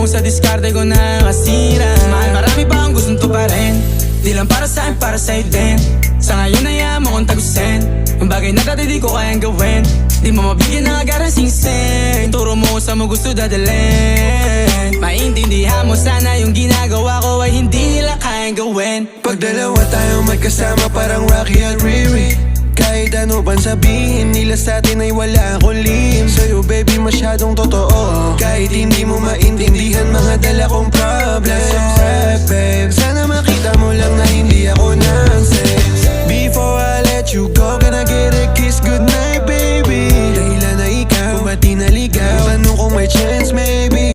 mo sa diskarte ko na kasira. Mahal, marami pa ang gustong tuparin. Di lang para sa'kin, para sa'yo din. Sa ngayon ayaw mo kong tagusin yung bagay na dati di ko kayang gawin. Di mo mabigyan ng agarang singsing. Turo mo sa mo gusto dadalhin. Maintindihan mo sana yung ginagawa ko ay hindi nila kayang gawin. Pag dalawa tayong magkasama parang Rocky at Riri. Kahit ano bang sabihin nila sa'tin ay wala akong lihim. Sa'yo baby masyadong totoo. Kahit hindi mo maintindihan mga dala kong problems. Babe,